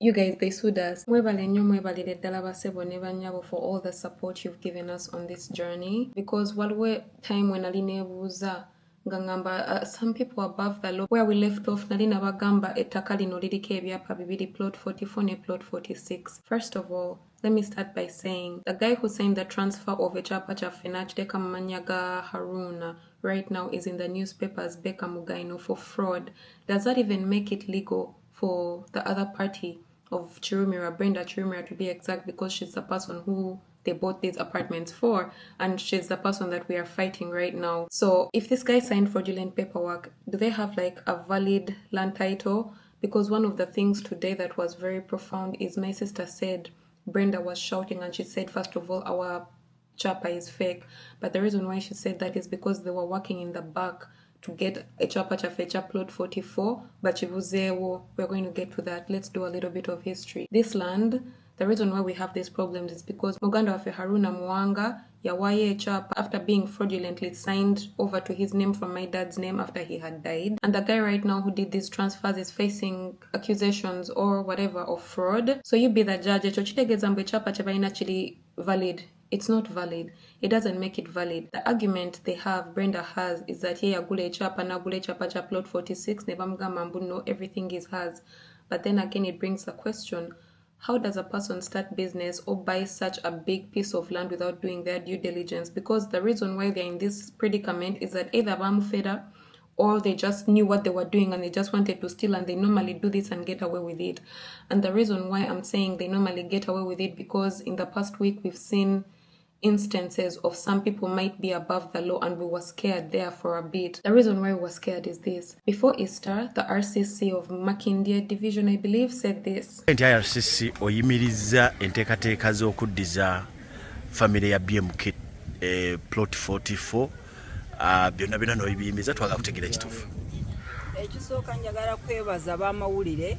You guys, they sued us. Mwebale nnyo mwebalire ddala basebo ne bannyabo for all the support you've given us on this journey, because waliwo time when nali neebuuza nga ngamba some people above the law. Where we left off nali nabagamba ettaka lino liriko ebyapa bibiri, plot 44 ne plot 46. First of all, let me start by saying the guy who signed the transfer of ekyapa kyaffe n'akiteeka mu mannya ga Haruna right now is in the newspapers Beka Mugaino for fraud. Does that even make it legal for the other party of Kirumira, Brenda Kirumira to be exact, because she's the person who they bought these apartments for, and she's the person that we are fighting right now? So if this guy signed fraudulent paperwork, do they have like a valid land title? Because one of the things today that was very profound is my sister said Brenda was shouting, and she said, first of all, our chapa is fake. But the reason why she said that is because they were working in the back to get a chapa chafecha plot 44, but chibuzewo. We're going to get to that. Let's do a little bit of history. This land, the reason why we have these problems is because Muganda wafe Haruna Mwanga yawaye chapa after being fraudulently signed over to his name from my dad's name after he had died. And the guy right now who did these transfers is facing accusations or whatever of fraud. So you be the judge. Echo kitegeeza mbu chapa chabalina chili valid. It's not valid. It doesn't make it valid. The argument they have, Brenda has, is that here agule chapa na agule chapa cha plot 46 nebamugamba mbu no, everything is hers. But then again it brings the question, how does a person start business or buy such a big piece of land without doing their due diligence? Because the reason why they're in this predicament is that either bamufeda or they just knew what they were doing and they just wanted to steal, and they normally do this and get away with it. And the reason why I'm saying they normally get away with it, because in the past week we've seen instances of some people might be above the law, and we were scared there for a bit. The reason why we were scared is this. Before Easter, the RCC of Makindye division, I believe, said this. RCC oyimiriza enteekateeka z'okuddiza family ya BMK plot 44 byonna byonna n'obiyimiriza twagala kutegeera ekituufu. Ekisooka njagala kwebaza ab'amawulire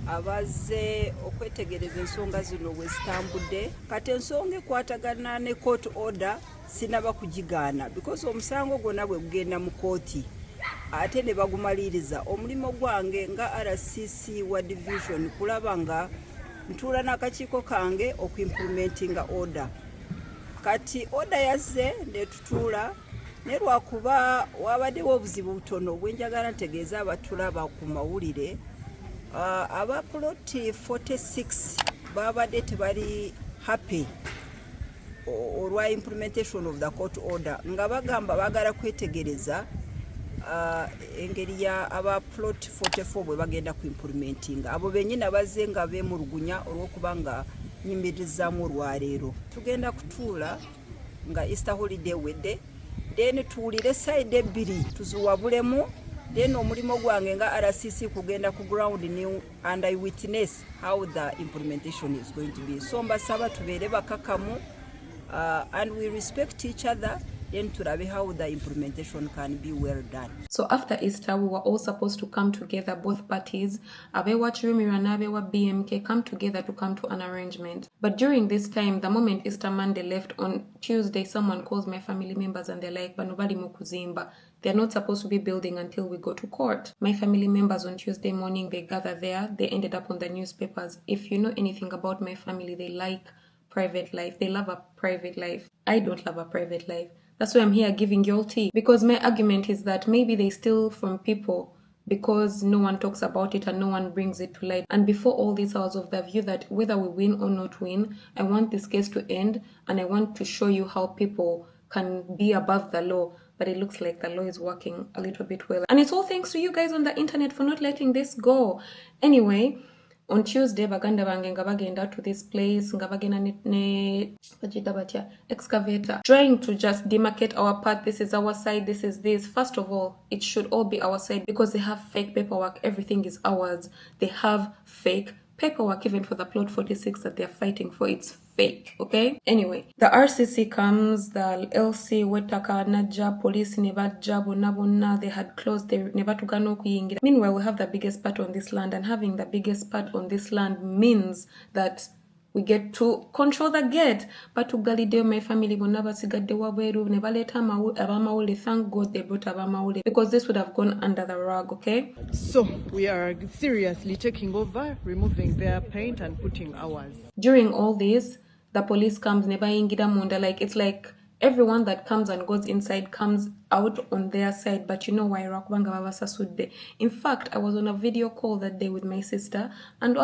abazze okwetegereza ensonga zino bwe zitambudde. Kati ensonga ekwatagana ne court order sinaba kugigaana, because omusango gwonna bwe gugenda mu kooti ate ne bagumaliriza. Omulimu gwange nga RCC wa division kulaba nga ntuula n'akakiiko kange okuimplementinga order. Kati order yazze ne tutuula, ne lwakuba wabaddewo obuzibu butono bwenjagala ntegeeza abatulaba ku mawulire. Aba plot 46 babadde tebali happy olwa implementation of the court order, nga bagamba bagala kwetegereza engeri ya aba plot 44 bwe bagenda ku implementing. Abo benyina bazze nga beemulugunya olw'okuba nga nyimirizaamu olwaleero. Tugenda kutuula nga Easter holiday wedde, then tuwulire side ebbiri tuziwabulemu. Then omulimu gwange nga RCC kugenda ku ground new and I witness how the implementation is going to be. So mbasaba tubeere bakakamu and we respect each other, then turabe how the implementation can be well done. So after Easter, we were all supposed to come together, both parties, abewa Kirumira and abewa BMK, come together to come to an arrangement. But during this time, the moment Easter Monday left on Tuesday, someone calls my family members and they're like, "Banubali mukuzimba. They're not supposed to be building until we go to court." My family members on Tuesday morning, they gather there. They ended up on the newspapers. If you know anything about my family, they like private life. They love a private life. I don't love a private life. That's why I'm here giving you all tea. Because my argument is that maybe they steal from people because no one talks about it and no one brings it to light. And before all this, I was of the view that whether we win or not win, I want this case to end and I want to show you how people can be above the law. But it looks like the law is working a little bit well. And it's all thanks to you guys on the internet for not letting this go. Anyway, on Tuesday, baganda bange nga bagenda to this place, nga bagenda ne excavator, trying to just demarcate our part. This is our side, this is this. First of all, it should all be our side because they have fake paperwork. Everything is ours. They have fake paperwork even for the plot 46 that they're fighting for. It's fake, okay? Anyway, the RCC comes, the LC wetaka naja, police nebajja bonna they had closed, they never tugano kuyingira. Meanwhile, we have the biggest part on this land, and having the biggest part on this land means that we get to control the gate. But to Galileo, my family will never see Gadewaberu, never let Abamaule. Thank God they brought Abamaule, because this would have gone under the rug, okay? So we are seriously taking over, removing their paint and putting ours. During all this, the police comes, never ingira munda, like it's like everyone that comes and goes inside comes out on their side. But you know why? In fact, I was on a video call that day with my sister, and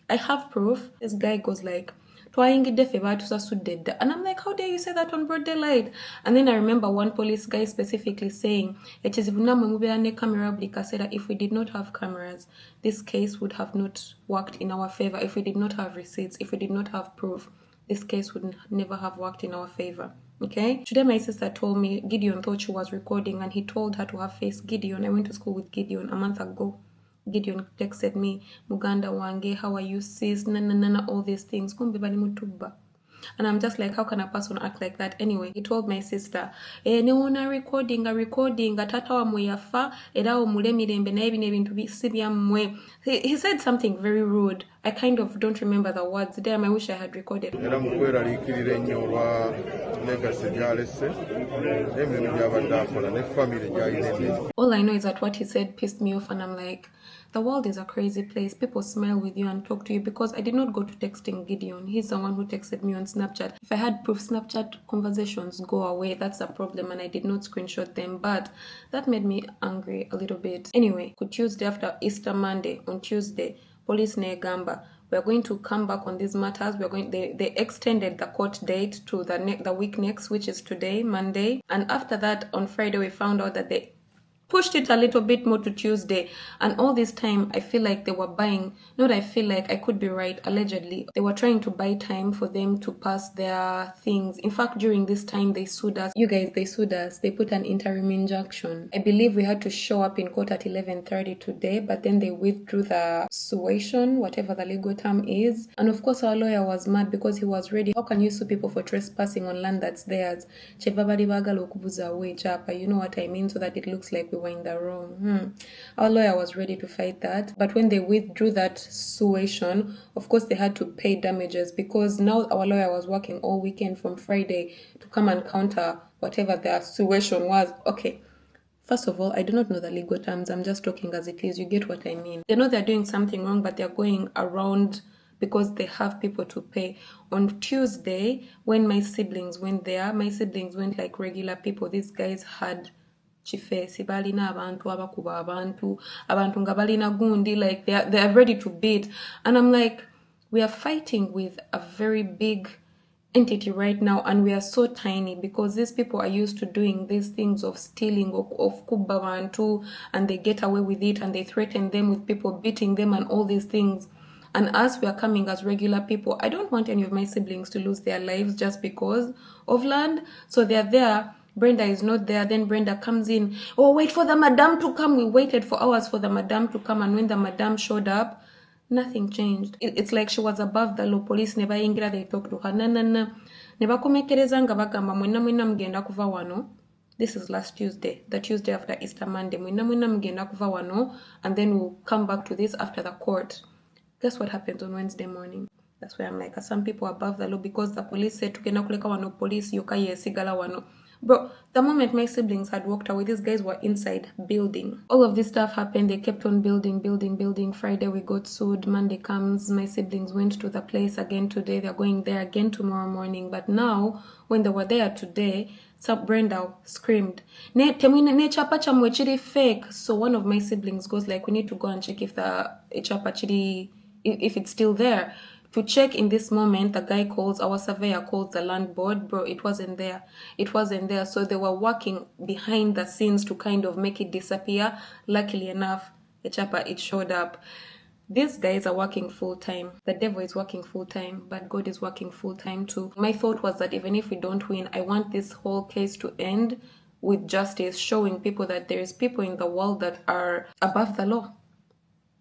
I have proof. This guy goes like, and I'm like, how dare you say that on broad daylight? And then I remember one police guy specifically saying, if we did not have cameras, this case would have not worked in our favor. If we did not have receipts, if we did not have proof, this case would never have worked in our favor. Okay? Today my sister told me Gideon thought she was recording, and he told her to her face, Gideon, I went to school with Gideon a month ago. Gideon texted me, Muganda wange, how are you sis, na, all these things. And I'm just like, how can a person act like that? Anyway, he told my sister, neona recording, atata wa muyafa, era omule mirembe na ebine bintu bisibya mwe. He said something very rude. I kind of don't remember the words. Damn, I wish I had recorded. All I know is that what he said pissed me off, and I'm like, the world is a crazy place. People smile with you and talk to you, because I did not go to texting Gideon. He's the one who texted me on Snapchat. If I had proof, Snapchat conversations go away. That's a problem, and I did not screenshot them. But that made me angry a little bit. Anyway, Tuesday after Easter Monday, on Tuesday, police Negamba, we are going to come back on these matters. They extended the court date to the week next, which is today, Monday. And after that, on Friday, we found out that they pushed it a little bit more to Tuesday. And all this time, I feel like they were buying, not I feel like, I could be right, allegedly. They were trying to buy time for them to pass their things. In fact, during this time, they sued us. You guys, they sued us. They put an interim injunction. I believe we had to show up in court at 11:30 today, but then they withdrew the suation, whatever the legal term is. And of course, our lawyer was mad because he was ready. How can you sue people for trespassing on land that's theirs? You know what I mean? So that it looks like we were in the wrong. Our lawyer was ready to fight that, but when they withdrew that suation, of course they had to pay damages, because now our lawyer was working all weekend from Friday to come and counter whatever their suation was. Okay, first of all, I do not know the legal terms. I'm just talking as it is. You get what I mean? They know they're doing something wrong, but they're going around because they have people to pay. On Tuesday, when my siblings went there, my siblings went like regular people. These guys had chifesi, balina abantu abakuba abantu nga balina gundi, like they are ready to beat. And I'm like, we are fighting with a very big entity right now, and we are so tiny, because these people are used to doing these things of stealing, of kuba bantu, and they get away with it, and they threaten them with people beating them and all these things. And us, we are coming as regular people. I don't want any of my siblings to lose their lives just because of land. So they're there. Brenda is not there. Then Brenda comes in. Oh, wait for the madam to come. We waited for hours for the madam to come. And when the madam showed up, nothing changed. It's like she was above the law. Police never ingira. They talked to her. Na. Never kumekereza nga bagamba mwena mgenda kuva wano. This is last Tuesday. The Tuesday after Easter Monday. Mwena mgenda kuva wano. And then we'll come back to this after the court. Guess what happens on Wednesday morning? That's why I'm like, some people above the law, because the police said tugenda kuleka wano police yoka yesigala wano. Bro, the moment my siblings had walked away, these guys were inside building. All of this stuff happened. They kept on building. Friday we got sued. Monday comes. My siblings went to the place again today. They're going there again tomorrow morning. But now, when they were there today, Brenda screamed, ne chapa chamwe chiri fake. So one of my siblings goes like, we need to go and check if the chapa chiri, if it's still there. To check in this moment, the guy calls, our surveyor calls the land board. Bro, it wasn't there. So they were working behind the scenes to kind of make it disappear. Luckily enough, it showed up. These guys are working full-time. The devil is working full-time, but God is working full-time too. My thought was that even if we don't win, I want this whole case to end with justice, showing people that there is people in the world that are above the law.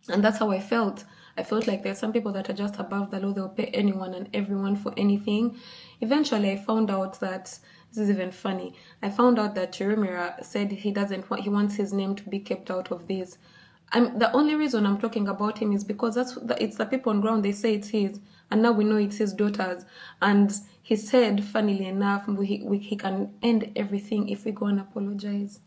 And that's how I felt. I felt like there's some people that are just above the law. They'll pay anyone and everyone for anything. Eventually, I found out that, this is even funny, I found out that Kirumira said he wants his name to be kept out of this. The only reason I'm talking about him is because it's the people on ground, they say it's his, and now we know it's his daughters. And he said, funnily enough, he can end everything if we go and apologize.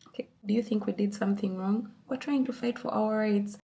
Okay. Do you think we did something wrong? We're trying to fight for our rights.